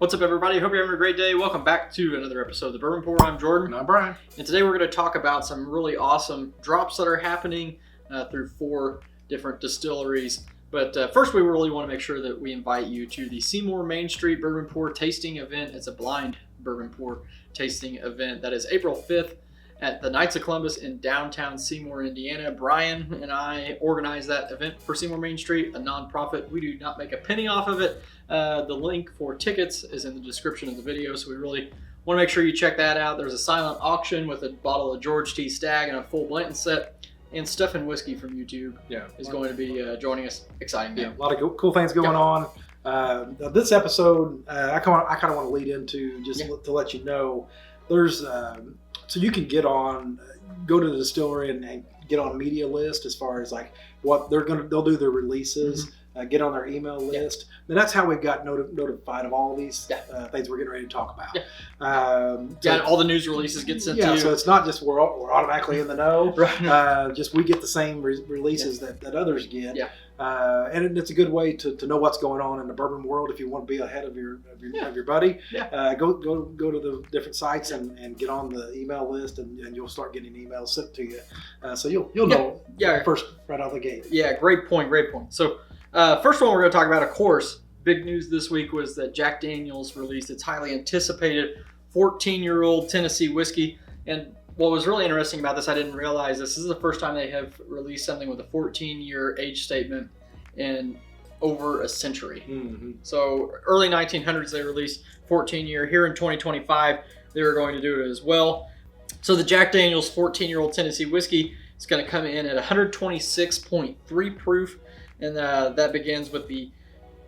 What's up, everybody? Hope you're having a great day. Welcome back to another episode of the Bourbon Pour. I'm Jordan. And I'm Brian. And today we're going to talk about some really awesome drops that are happening through 4 different distilleries. But first, we really want to make sure that we invite you to the Seymour Main Street Bourbon Pour tasting event. It's a blind bourbon pour tasting event. That is April 5th at the Knights of Columbus in downtown Seymour, Indiana. Brian and I organized that event for Seymour Main Street, a nonprofit. We do not make a penny off of it. The link for tickets is in the description of the video, so we really want to make sure you check that out. There's a silent auction with a bottle of George T. Stagg and a full Blanton set, and Stefan Whiskey from YouTube is going to be joining us. Exciting. Yeah, a lot of cool things going on. This episode, I kind of want to lead into just to let you know, there's so you can go to the distillery and get on a media list as far as like what they'll do their releases. Mm-hmm. Get on their email list. And that's how we got notified of all these things we're getting ready to talk about. All the news releases get sent to you. So it's not just we're automatically in the know. Right. Just we get the same releases that others get. Yeah. And it's a good way to know what's going on in the bourbon world if you want to be ahead of your buddy. Yeah. Go to the different sites and get on the email list, and you'll start getting emails sent to you. So you'll know first right out of the gate. Yeah, great point. So first one we're going to talk about, of course, big news this week was that Jack Daniel's released its highly anticipated 14-year-old Tennessee whiskey. And what was really interesting about this, I didn't realize this is the first time they have released something with a 14-year age statement in over a century. Mm-hmm. So early 1900s they released 14-year. Here in 2025 they were going to do it as well. So the Jack Daniel's 14-year-old Tennessee whiskey is going to come in at 126.3 proof. And that begins with the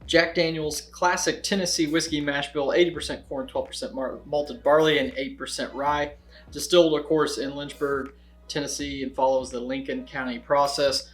Jack Daniel's Classic Tennessee Whiskey Mash Bill, 80% corn, 12% malted barley, and 8% rye. Distilled, of course, in Lynchburg, Tennessee, and follows the Lincoln County process.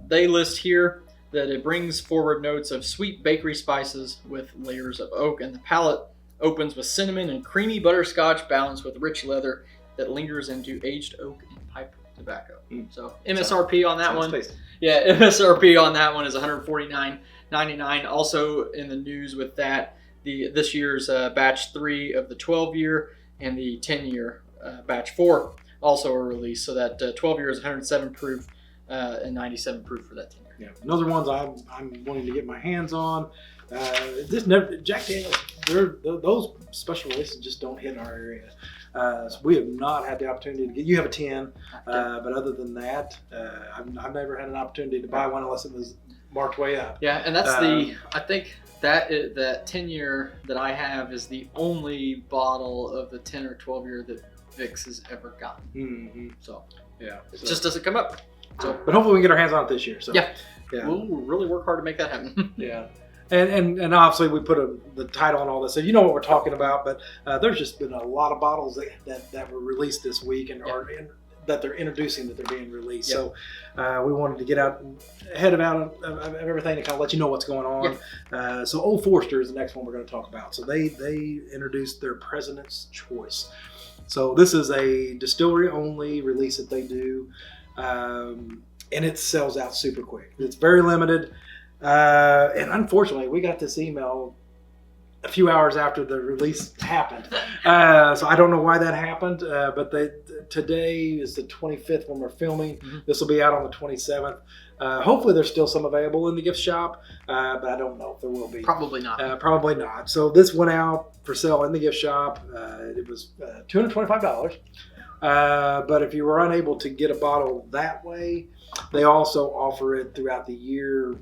They list here that it brings forward notes of sweet bakery spices with layers of oak, and the palate opens with cinnamon and creamy butterscotch balanced with rich leather that lingers into aged oak and pipe tobacco. So MSRP on that one. Tasty. Yeah, MSRP on that one is $149.99. Also in the news with that, this year's batch 3 of the 12-year and the 10-year batch 4 also are released. So that 12-year is 107 proof and 97 proof for that 10-year. Yeah, and those are ones I'm wanting to get my hands on. Jack Daniel's, those special releases just don't hit our area. So we have not had the opportunity to get. You have a 10, but other than that, I've never had an opportunity to buy one unless it was marked way up. Yeah, and that's I think that 10-year that I have is the only bottle of the 10 or 12-year that Vicks has ever gotten. Mm-hmm. So it just doesn't come up. So, but hopefully we can get our hands on it this year. So we'll really work hard to make that happen. Yeah. And obviously we put the title on all this, so you know what we're talking about. But there's just been a lot of bottles that were released this week and that they're introducing that they're being released. So we wanted to get out ahead of everything to kind of let you know what's going on. So Old Forester is the next one we're going to talk about. So they introduced their President's Choice. So this is a distillery only release that they do, and it sells out super quick. It's very limited. And unfortunately, we got this email a few hours after the release happened. So I don't know why that happened, but today is the 25th when we're filming. Mm-hmm. This will be out on the 27th. Hopefully there's still some available in the gift shop, but I don't know if there will be. Probably not. Probably not. So this went out for sale in the gift shop. It was $225. But if you were unable to get a bottle that way, they also offer it throughout the year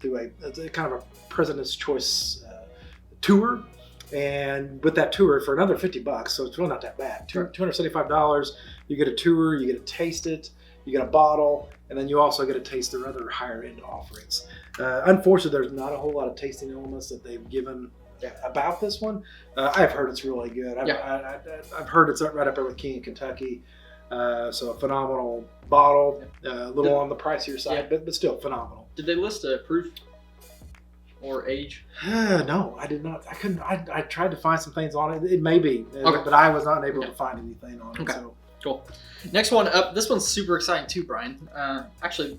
through a kind of a President's Choice tour. And with that tour, for another $50, so it's really not that bad. $275. You get a tour, you get to taste it, you get a bottle, and then you also get to taste their other higher end offerings. Unfortunately, there's not a whole lot of tasting elements that they've given about this one. I've heard it's really good. I've heard it's right up there with King of Kentucky. So a phenomenal bottle, a little on the pricier side, but still phenomenal. Did they list a proof or age? No, I did not. I couldn't. I tried to find some things on it. It may be, but I was not able to find anything on it. Okay. So. Cool. Next one up. This one's super exciting too, Brian. Actually,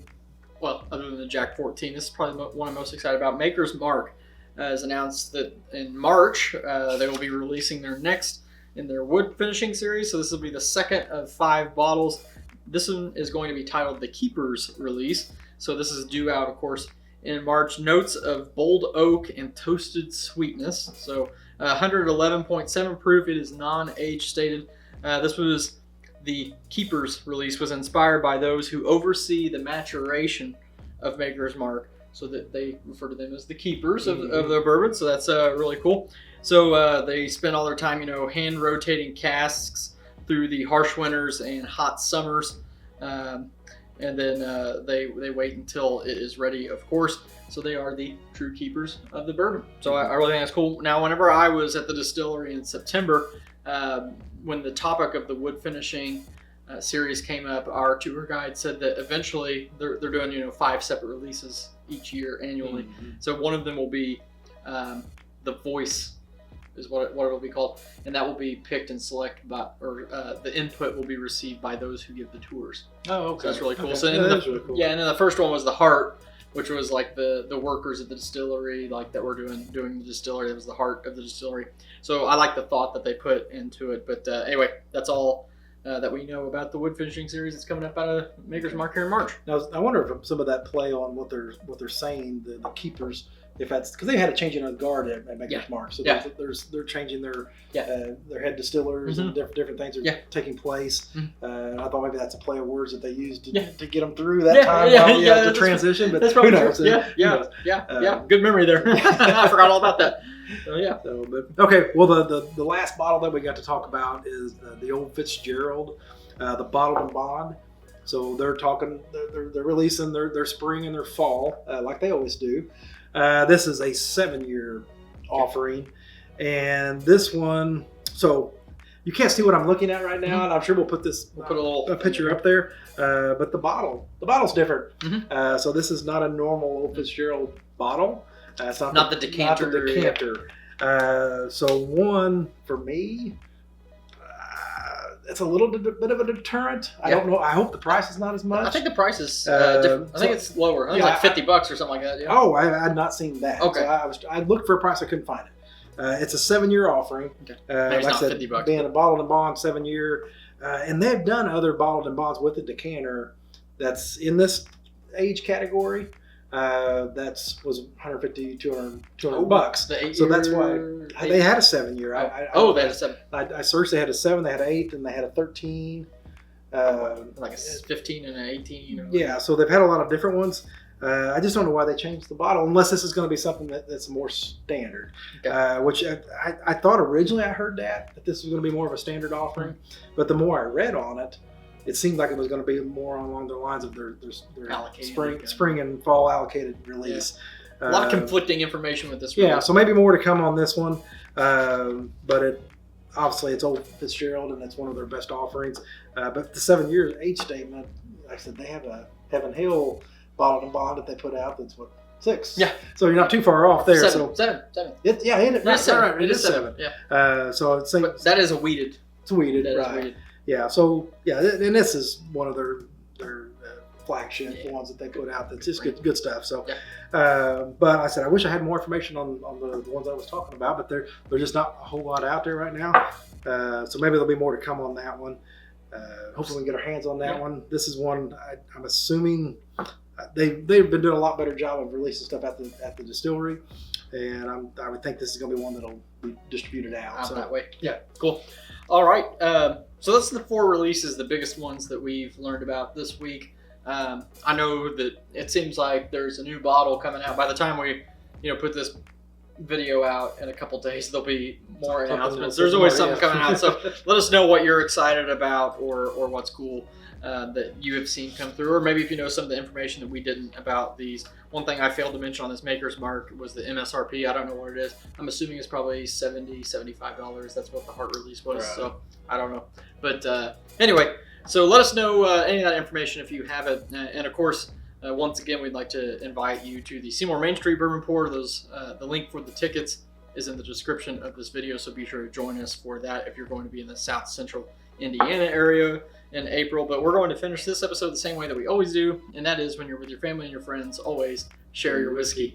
well, other than the Jack 14, this is probably one I'm most excited about. Maker's Mark. has announced that in March they will be releasing their next in their wood finishing series. So this will be the second of 5 bottles. This one is going to be titled the Keepers release. So this is due out, of course, in March. Notes of bold oak and toasted sweetness. So 111.7 proof. It is non-age stated. This was the Keepers release was inspired by those who oversee the maturation of Maker's Mark, so that they refer to them as the keepers of the bourbon. So that's really cool. So they spend all their time, hand rotating casks through the harsh winters and hot summers, and then they wait until it is ready, of course. So they are the true keepers of the bourbon. So I really think that's cool. Now, whenever I was at the distillery in September, when the topic of the wood finishing series came up, our tour guide said that eventually they're doing 5 separate releases each year annually. So one of them will be the voice is what it'll be called, and that will be picked and selected by, or the input will be received by those who give the tours. Oh, okay. So that's really cool. Okay. So Really cool. Yeah, and then the first one was the heart, which was like the workers at the distillery, like that were doing the distillery. That was the heart of the distillery. So I like the thought that they put into it. But anyway, that's all that we know about the wood finishing series that's coming up out of Maker's Mark here in March. Now, I wonder if some of that play on what they're saying, the keepers, if that's because they had a changing of the guard at Maker's Mark, so they're changing their head distillers and different things are taking place. I thought maybe that's a play of words that they used to get them through that time while we had the transition. But that's who probably knows? True. Yeah. Good memory there. I forgot all about that. So yeah. Okay. Well, the last bottle that we got to talk about is the old Fitzgerald, the bottled and bond. So they're releasing their spring and their fall like they always do. This is a 7-year offering, and this one. So you can't see what I'm looking at right now, and I'm sure we'll put a picture up there. But the bottle's different. So this is not a normal old Fitzgerald bottle. It's not the decanter. Not the decanter. So one for me, it's a little bit of a deterrent. I don't know. I hope the price is not as much. I think the price is different. I think it's lower. I think it's like $50 or something like that. Yeah. Oh, I had not seen that. Okay. So I looked for a price. I couldn't find it. It's a 7-year offering. Okay. Maybe it's like not I said, $50. Being a bottled and bond 7-year, and they've done other bottled and bonds with a decanter that's in this age category. That's was $150, $200. So that's why they had a 7-year. They had a 7. I searched. They had a 7, they had an 8, and they had a 13. Like a 15 and an 18. Yeah, so they've had a lot of different ones. I just don't know why they changed the bottle, unless this is going to be something that's more standard. Okay. Which I thought originally I heard that this was going to be more of a standard offering, but the more I read on it, it seemed like it was going to be more along the lines of their spring and fall allocated release. Yeah. A lot of conflicting information with this release. Yeah, so maybe more to come on this one. But obviously it's old Fitzgerald, and it's one of their best offerings. But the 7 years age statement, like I said, they have a Heaven Hill bottled and bond that they put out. That's 6. Yeah. So you're not too far off there. Seven. It is 7. It is 7. Yeah. So but that is a weeded. It's weeded, right? Weeded. Yeah. So and this is one of their flagship ones that they put out. That's just good stuff. So, but I said I wish I had more information on the ones I was talking about, but they're just not a whole lot out there right now. So maybe there'll be more to come on that one. Hopefully we can get our hands on that one. This is one I'm assuming they've been doing a lot better job of releasing stuff at the distillery, and I would think this is going to be one that'll be distributed out that way. Yeah, cool. All right, so that's the 4 releases, the biggest ones that we've learned about this week. I know that it seems like there's a new bottle coming out. By the time we put this video out in a couple days, there'll be more announcements. There's always something coming out, so let us know what you're excited about or what's cool that you have seen come through, or maybe if you know some of the information that we didn't about these. One thing I failed to mention on this Maker's Mark was the MSRP. I don't know what it is. I'm assuming it's probably $70, $75. That's what the heart release was, right. So I don't know. But anyway, so let us know any of that information if you have it. And of course, once again, we'd like to invite you to the Seymour Main Street Bourbon Pour. The link for the tickets is in the description of this video, so be sure to join us for that if you're going to be in the South Central Indiana area in April. But we're going to finish this episode the same way that we always do, and that is when you're with your family and your friends, always share your whiskey.